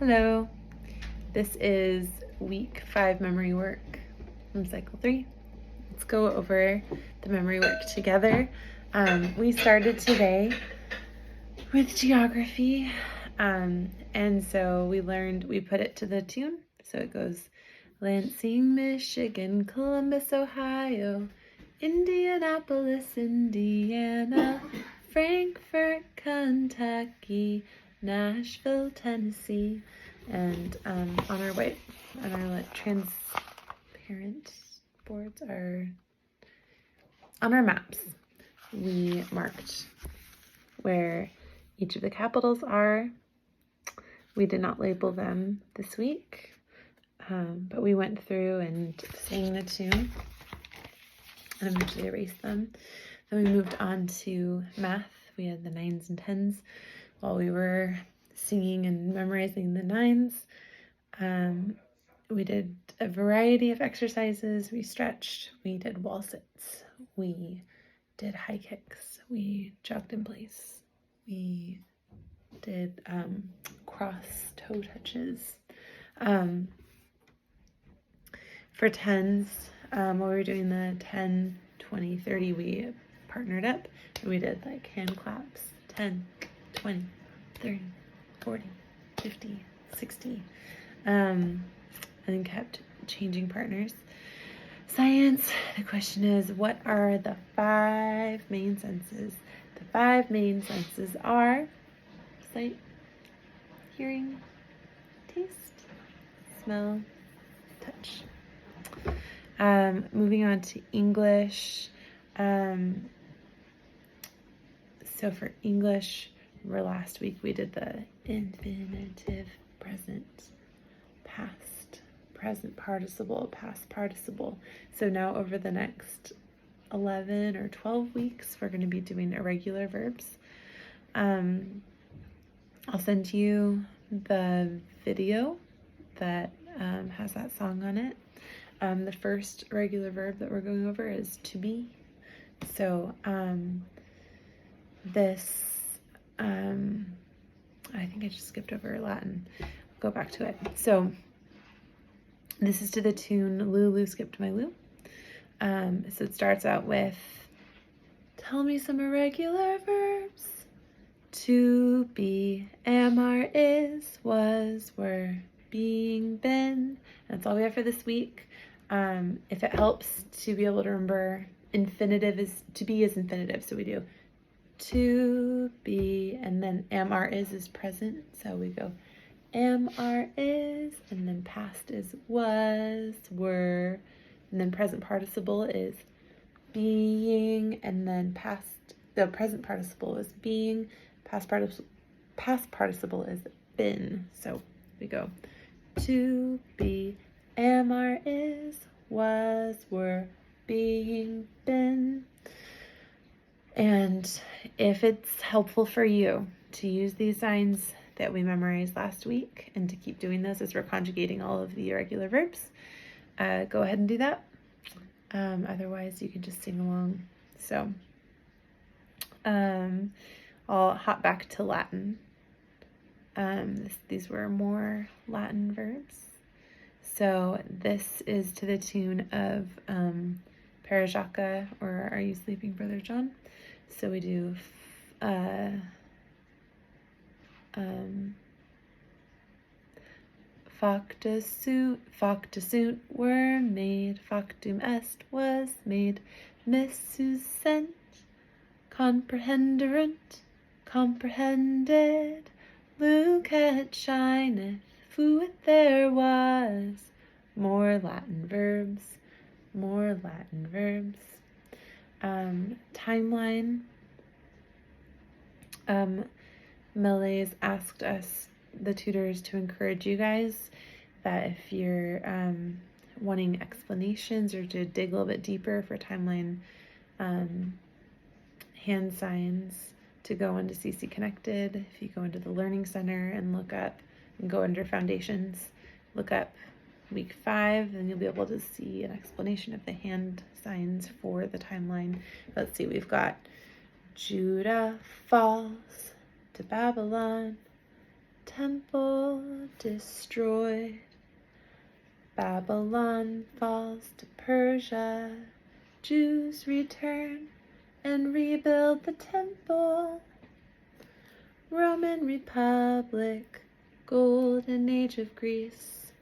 Hello, this is week 5 memory work from cycle 3. Let's go over the memory work together. We started today with geography, and so we put it to the tune. So it goes Lansing, Michigan, Columbus, Ohio, Indianapolis, Indiana, Frankfort, Kentucky, Nashville, Tennessee, and on our transparent boards on our maps, we marked where each of the capitals are. We did not label them this week, but we went through and sang the tune and eventually erased them. Then we moved on to math. We had the 9s and 10s while we were singing and memorizing the 9s. We did a variety of exercises. We stretched, we did wall sits, we did high kicks, we jogged in place, we did cross toe touches. For 10s, while we were doing the 10, 20, 30, we partnered up and we did like hand claps, 10, 20, 30, 40, 50, 60, and then kept changing partners. Science, the question is, what are the 5 main senses? The 5 main senses are sight, hearing, taste, smell, touch. Moving on to English. So for English, last week we did the infinitive, present, past, present participle, past participle. So now over the next 11 or 12 weeks, we're going to be doing irregular verbs. I'll send you the video that has that song on it. The first irregular verb that we're going over is to be. So I think I just skipped over Latin. I'll go back to it. So this is to the tune Lulu Skipped My Lou. So it starts out with, tell me some irregular verbs. To be, am, are, is, was, were, being, been. That's all we have for this week. If it helps to be able to remember, infinitive is, to be is infinitive. So we do to be, and then am, are, is present. So we go am, are, is, and then past is was, were, and then present participle is being, and then the present participle is being, past participle is been. So we go to be, am, are, is, was, were, being, been. And if it's helpful for you to use these signs that we memorized last week and to keep doing this as we're conjugating all of the irregular verbs, go ahead and do that. Otherwise, you can just sing along. So I'll hop back to Latin. These were more Latin verbs. So this is to the tune of Pere Jacques, or Are You Sleeping, Brother John? So we do facta sunt were made, factum est was made, missus sent, comprehenderunt, comprehended, lucet shineth, fuit there was. More Latin verbs, more Latin verbs. Timeline. Melays asked us, the tutors, to encourage you guys that if you're wanting explanations or to dig a little bit deeper for timeline hand signs, to go into CC Connected. If you go into the Learning Center and look up and go under Foundations, look up week 5, then you'll be able to see an explanation of the hand signs for the timeline. Let's see, we've got Judah falls to Babylon, temple destroyed. Babylon falls to Persia. Jews return and rebuild the temple. Roman Republic, golden age of Greece.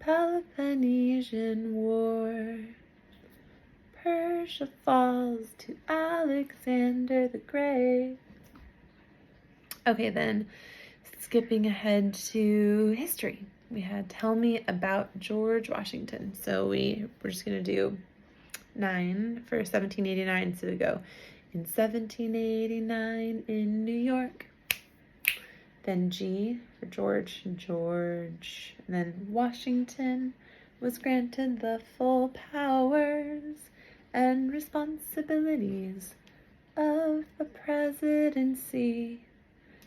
Peloponnesian War. Persia falls to Alexander the Great. Okay, then skipping ahead to history. We had tell me about George Washington. So we're just going to do 9 for 1789. So we go in 1789 in New York. Then G for George, and then Washington was granted the full powers and responsibilities of the presidency.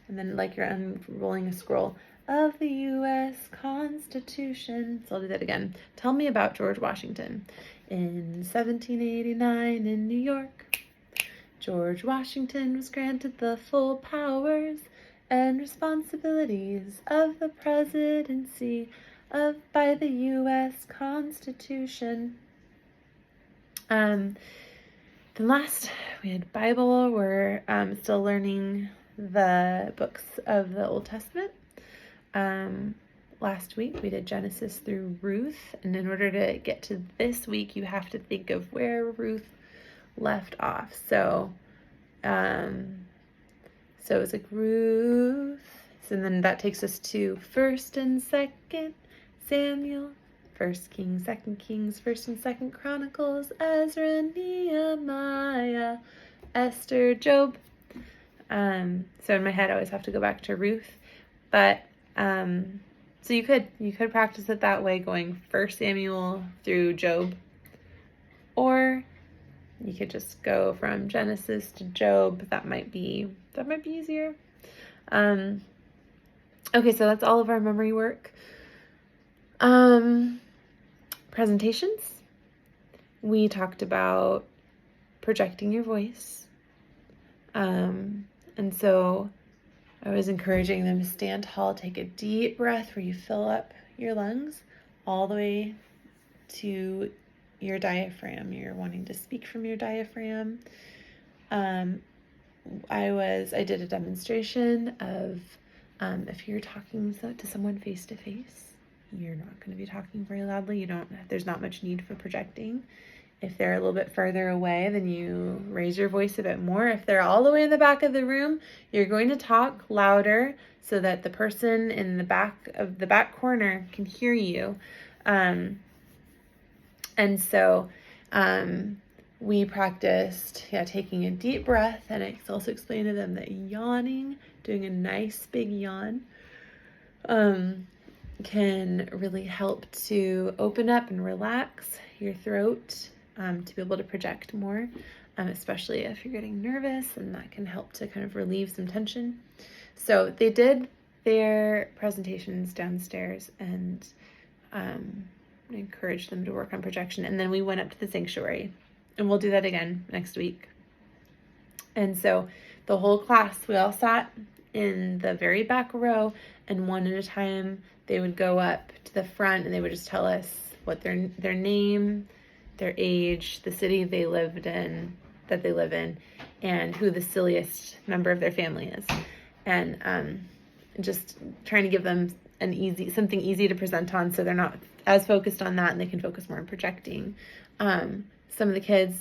And then like you're unrolling a scroll of the U.S. Constitution. So I'll do that again. Tell me about George Washington. In 1789 in New York, George Washington was granted the full powers and responsibilities of the presidency by the U.S. Constitution. Then last, we had Bible. We're still learning the books of the Old Testament. Last week we did Genesis through Ruth, and in order to get to this week, you have to think of where Ruth left off. So it's like Ruth, and then that takes us to 1st and 2nd Samuel, 1st Kings, 2nd Kings, 1st and 2nd Chronicles, Ezra, Nehemiah, Esther, Job. So in my head, I always have to go back to Ruth, but so you could practice it that way, going 1 Samuel through Job, or you could just go from Genesis to Job. That might be easier. Okay, so that's all of our memory work. Presentations. We talked about projecting your voice. And so I was encouraging them to stand tall, take a deep breath where you fill up your lungs all the way to your diaphragm. You're wanting to speak from your diaphragm. I did a demonstration of if you're talking to someone face to face, you're not going to be talking very loudly. There's not much need for projecting. If they're a little bit further away, then you raise your voice a bit more. If they're all the way in the back of the room, you're going to talk louder so that the person in the back corner can hear you. And so we practiced taking a deep breath, and I also explained to them that yawning, doing a nice big yawn, can really help to open up and relax your throat, to be able to project more, especially if you're getting nervous, and that can help to kind of relieve some tension. So they did their presentations downstairs, and I encouraged them to work on projection. And then we went up to the sanctuary, and we'll do that again next week. And so the whole class, we all sat in the very back row, and one at a time, they would go up to the front, and they would just tell us what their name, their age, the city they live in, and who the silliest member of their family is. And just trying to give them something easy to present on, so they're not as focused on that, and they can focus more on projecting. Some of the kids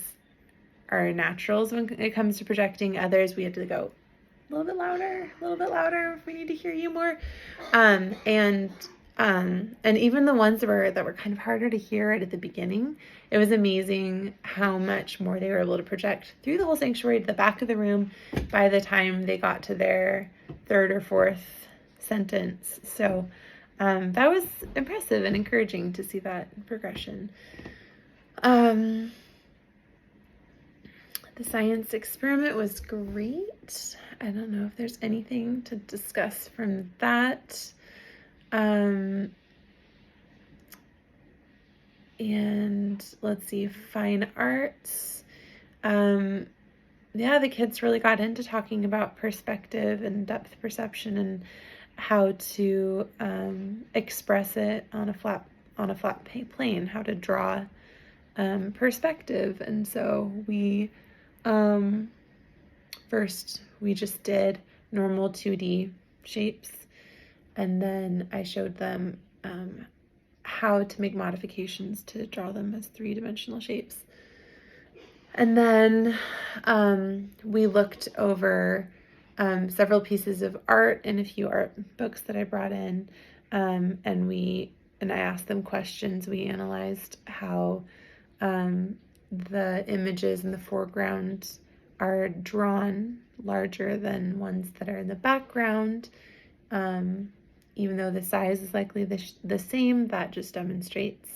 are naturals when it comes to projecting. Others, we had to go a little bit louder if we need to hear you more. And even the ones that were kind of harder to hear right at the beginning, it was amazing how much more they were able to project through the whole sanctuary to the back of the room by the time they got to their 3rd or 4th sentence. So that was impressive and encouraging to see that progression. The science experiment was great. I don't know if there's anything to discuss from that. And let's see, fine arts. The kids really got into talking about perspective and depth perception, how to express it on a flat plane, how to draw perspective. And so we first we just did normal 2D shapes, and then I showed them how to make modifications to draw them as 3-dimensional shapes. And then we looked over several pieces of art and a few art books that I brought in, and I asked them questions. We analyzed how the images in the foreground are drawn larger than ones that are in the background. Even though the size is likely the same, that just demonstrates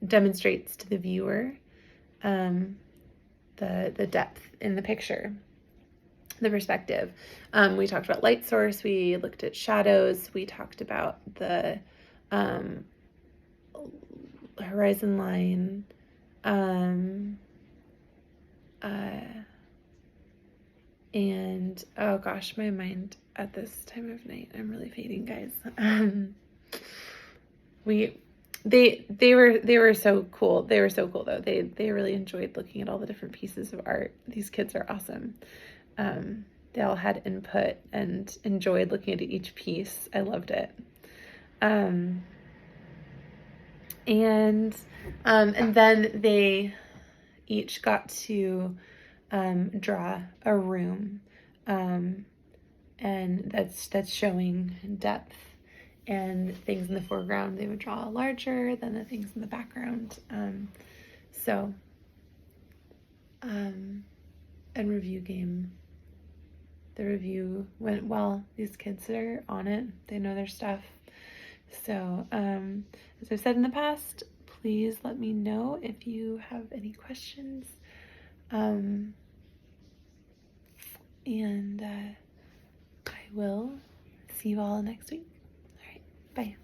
demonstrates to the viewer the depth in the picture, the perspective. We talked about light source. We looked at shadows. We talked about the horizon line. And oh gosh, my mind at this time of night, I'm really fading, guys. They were so cool. They were so cool though. They really enjoyed looking at all the different pieces of art. These kids are awesome. They all had input and enjoyed looking at each piece. I loved it. And then they each got to draw a room, and that's showing depth, and things in the foreground they would draw larger than the things in the background. And review game. The review went well. These kids are on it. They know their stuff. So, as I've said in the past, please let me know if you have any questions. And I will see you all next week. All right, bye.